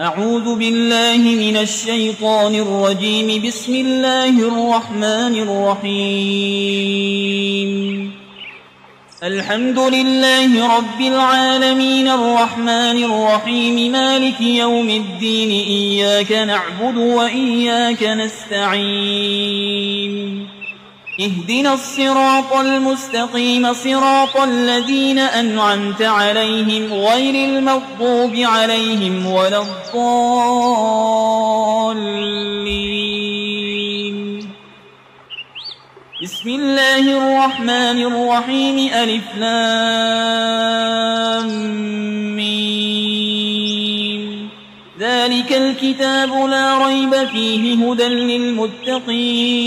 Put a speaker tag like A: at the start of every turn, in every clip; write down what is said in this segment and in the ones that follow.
A: أعوذ بالله من الشيطان الرجيم. بسم الله الرحمن الرحيم. الحمد لله رب العالمين الرحمن الرحيم مالك يوم الدين إياك نعبد وإياك نستعين. اهدنا الصراط المستقيم صراط الذين أنعمت عليهم غير المغضوب عليهم ولا الضالين. بسم الله الرحمن الرحيم. ألف لام ميم. ذلك الكتاب لا ريب فيه هدى للمتقين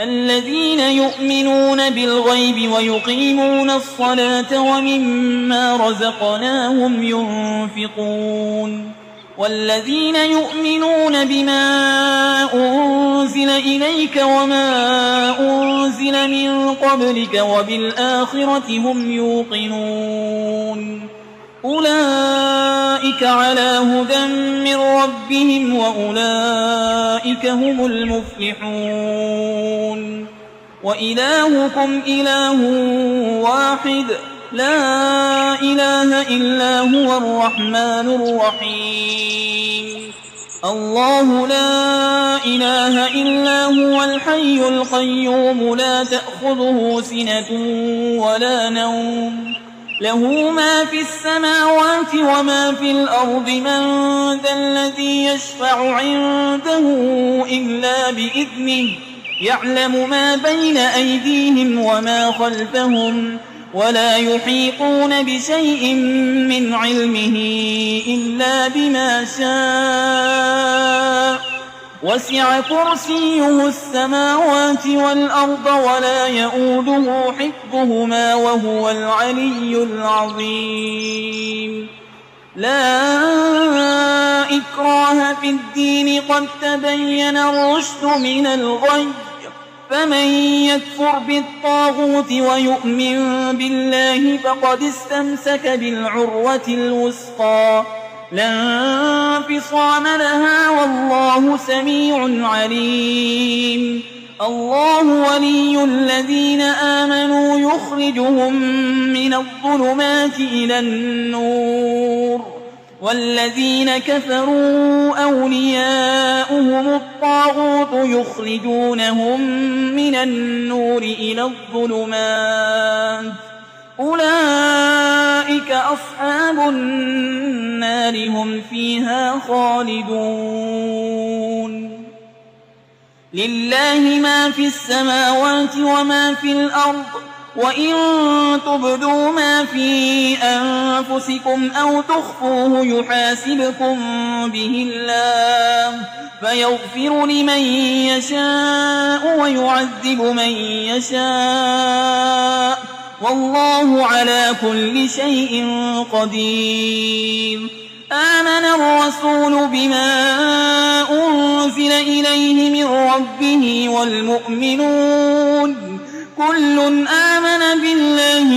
A: الذين يؤمنون بالغيب ويقيمون الصلاة ومما رزقناهم ينفقون والذين يؤمنون بما أنزل إليك وما أنزل من قبلك وبالآخرة هم يوقنون أولئك على هدى من ربهم وأولئك هم المفلحون. وإلهكم إله واحد لا إله إلا هو الرحمن الرحيم. الله لا إله إلا هو الحي القيوم لا تأخذه سنة ولا نوم له ما في السماوات وما في الأرض. من ذا الذي يشفع عنده إلا بإذنه يعلم ما بين أيديهم وما خلفهم ولا يحيطون بشيء من علمه إلا بما شاء. وسع كرسيه السماوات والأرض ولا يئوده حفظهما وهو العلي العظيم. لا إكراه في الدين قد تبين الرشد من الغي. فمن يكفر بالطاغوت ويؤمن بالله فقد استمسك بالعروة الوثقى لا انفصام لها والله سميع عليم. الله ولي الذين آمنوا يخرجهم من الظلمات إلى النور والذين كفروا أولياؤهم الطاغوت يخرجونهم من النور إلى الظلمات أولئك أصحاب النار هم فيها خالدون. لله ما في السماوات وما في الأرض وإن تبدوا ما في أنفسكم أو تخفوه يحاسبكم به الله فيغفر لمن يشاء ويعذب من يشاء والله على كل شيء قدير. آمن الرسول بما أنزل إليه من ربه والمؤمنون كل آمن بالله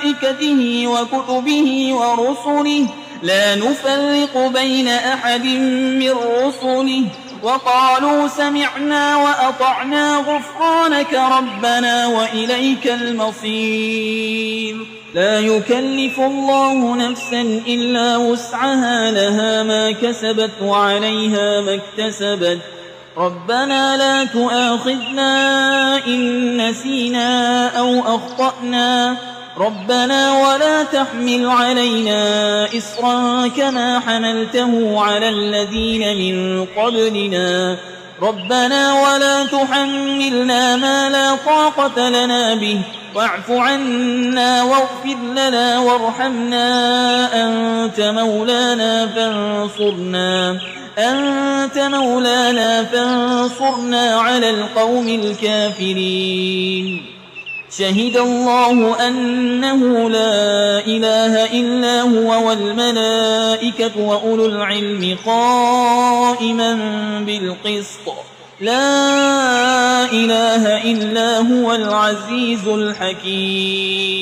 A: وملائكته وكتبه ورسله لا نفرق بين أحد من رسله وقالوا سمعنا وأطعنا غفرانك ربنا وإليك المصير. لا يكلف الله نفسا إلا وسعها لها ما كسبت وعليها ما اكتسبت. ربنا لا تؤاخذنا إن نسينا أو أخطأنا ربنا ولا تحمل علينا إصرا كما حملته على الذين من قبلنا ربنا ولا تحملنا ما لا طاقة لنا به واعف عنا واغفر لنا وارحمنا أنت مولانا فانصرنا على القوم الكافرين. شهد الله أنه لا إله إلا هو والملائكة وأولو العلم قائما بالقسط لا إله إلا هو العزيز الحكيم.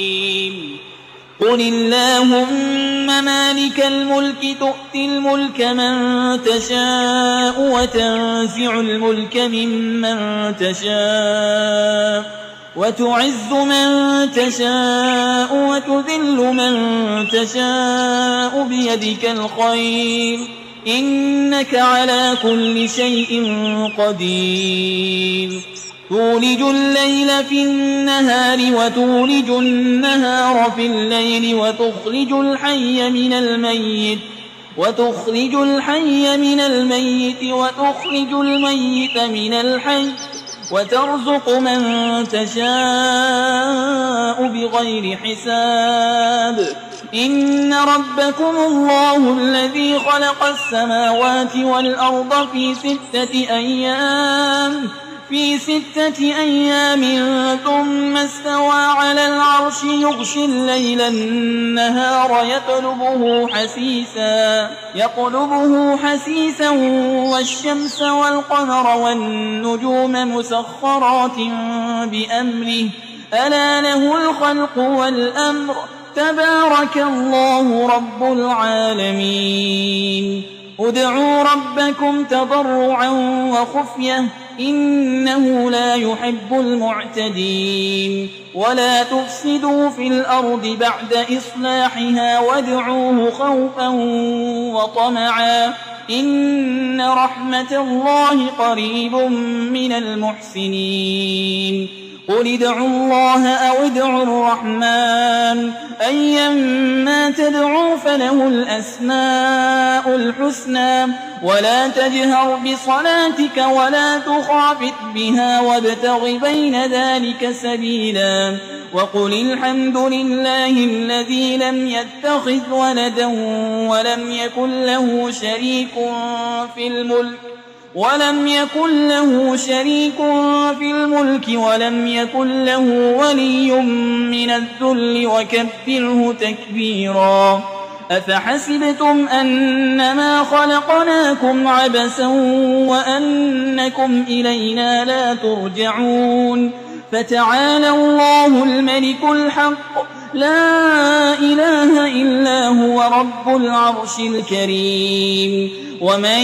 A: قل اللهم مالك الملك تؤتي الملك من تشاء وتنزع الملك ممن تشاء وتعز من تشاء وتذل من تشاء بيدك الخير إنك على كل شيء قدير تولج الليل في النهار وتولج النهار في الليل وتخرج الحي من الميت وتخرج الميت من الحي وترزق من تشاء بغير حساب إن ربكم الله الذي خلق السماوات والأرض في 6 أيام ثم استوى على العرش يغشي الليل النهار يطلبه حسيسا والشمس والقمر والنجوم مسخرات بأمره ألا له الخلق والأمر تبارك الله رب العالمين ادعوا ربكم تضرعا وخفية إنه لا يحب المعتدين ولا تفسدوا في الأرض بعد إصلاحها وادعوه خوفا وطمعا إن رحمة الله قريب من المحسنين قل ادعوا الله أو ادعوا الرحمن أيما تدعوا فله الأسماء الحسنى ولا تجهر بصلاتك ولا تخافت بها وابتغ بين ذلك سبيلا وقل الحمد لله الذي لم يتخذ ولدا ولم يكن له شريك في الملك ولم يكن له ولي من الذل وكبره تكبيرا أفحسبتم أنما خلقناكم عبثا وأنكم إلينا لا ترجعون فتعالى الله الملك الحق لا إله إلا هو رب العرش الكريم ومن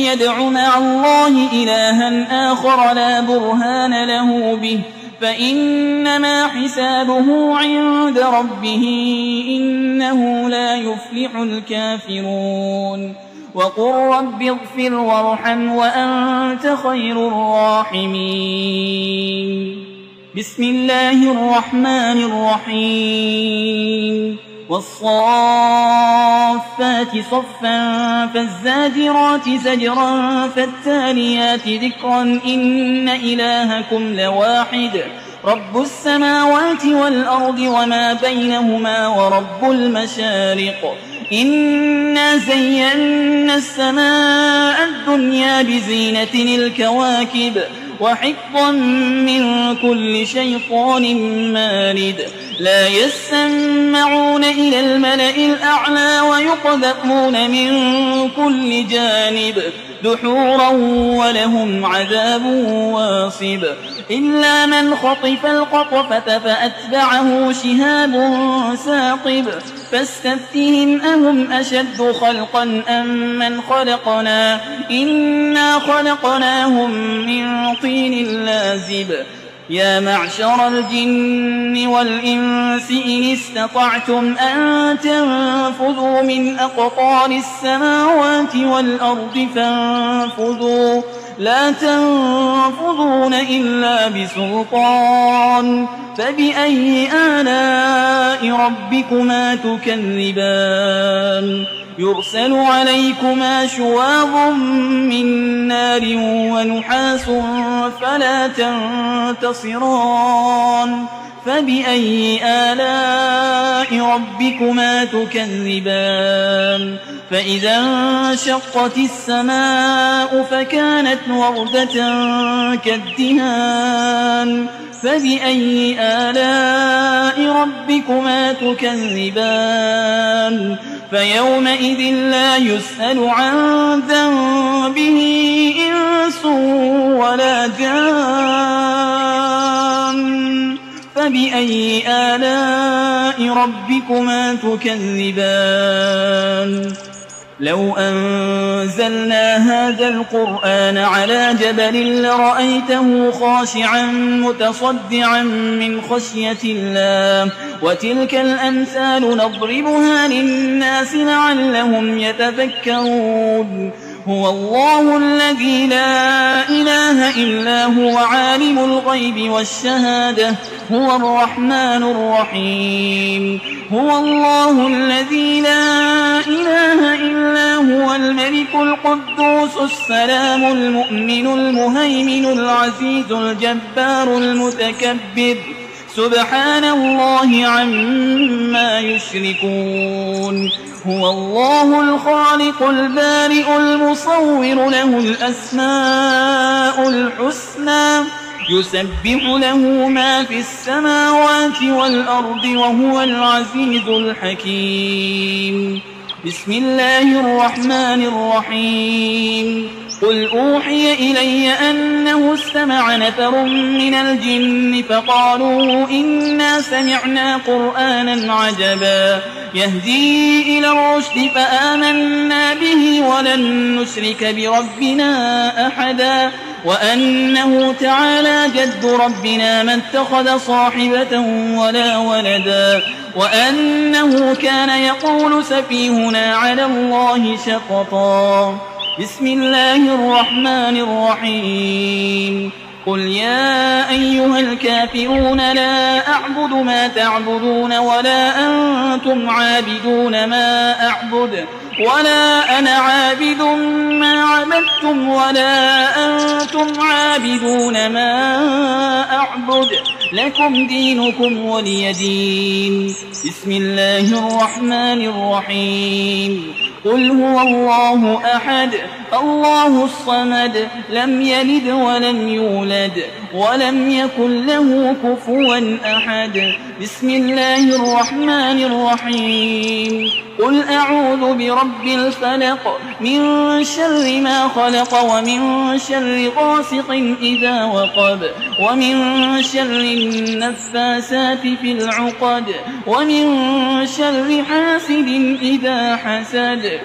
A: يدع مع الله إلها آخر لا برهان له به فإنما حسابه عند ربه إنه لا يفلح الكافرون وقل رب اغفر وارحم وأنت خير الراحمين بسم الله الرحمن الرحيم والصافات صفا فالزاجرات زجرا فالتاليات ذكرا إن إلهكم لواحد رب السماوات والأرض وما بينهما ورب المشارق إنا زينا السماء الدنيا بزينة الكواكب وحفظا من كل شيطان مارد لا يسمعون إلى الملأ الأعلى ويقذفون من كل جانب دحورا ولهم عذاب واصب إلا من خطف القطفة فأتبعه شهاب ثاقب فاستفتهم أهم أشد خلقا أم من خلقنا إنا خلقناهم من طين لازب يا معشر الجن والإنس إن استطعتم أن تنفذوا من أقطار السماوات والأرض فانفذوا لا تنفذون إلا بسلطان فبأي آلاء ربكما تكذبان يرسل عليكما شواظ من نار ونحاس فلا تنتصران فبأي آلاء ربكما تكذبان فإذا انشقت السماء فكانت وردة كالدهان فبأي آلاء ربكما تكذبان فيومئذ لا يسأل عن ذنبه إنس ولا جان فبأي آلاء ربكما تكذبان لو أنزلنا هذا القرآن على جبل لرأيته خاشعا متصدعا من خشية الله وتلك الأمثال نضربها للناس لعلهم يتفكرون هو الله الذي لا إله إلا هو عالم الغيب والشهادة هو الرحمن الرحيم هو الله الذي لا إله إلا هو الملك القدوس السلام المؤمن المهيمن العزيز الجبار المتكبر سبحان الله عما يشركون هو الله الخالق البارئ المصور له الأسماء الحسنى يسبح له ما في السماوات والأرض وهو العزيز الحكيم بسم الله الرحمن الرحيم قل أوحي إلي أنه استمع نفر من الجن فقالوا إنا سمعنا قرآنا عجبا يهدي إلى الرشد فآمنا به ولن نشرك بربنا أحدا وأنه تعالى جد ربنا ما اتخذ صاحبة ولا ولدا وأنه كان يقول سفيهنا على الله شططا بسم الله الرحمن الرحيم قل يا أيها الكافرون لا أعبد ما تعبدون ولا أنتم عابدون ما أعبد ولا أنا عابد ما عبدتم ولا أنتم عابدون ما أعبد لكم دينكم ولي دين بسم الله الرحمن الرحيم قل هو الله أحد الله الصمد لم يلد ولم يولد ولم يكن له كفوا أحد بسم الله الرحمن الرحيم قل أعوذ برب الفلق من شر ما خلق ومن شر غاسق إذا وقب ومن شر النفاسات في العقد ومن شر حاسد إذا حسد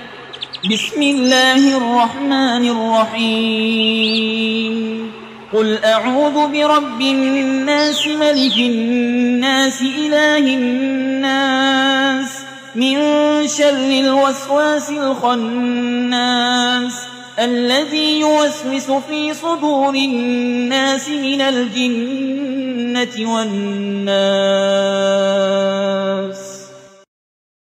A: بسم الله الرحمن الرحيم قل أعوذ برب الناس ملك الناس إله الناس من شر الوسواس الخناس الذي يوسوس في صدور الناس من الجنة والناس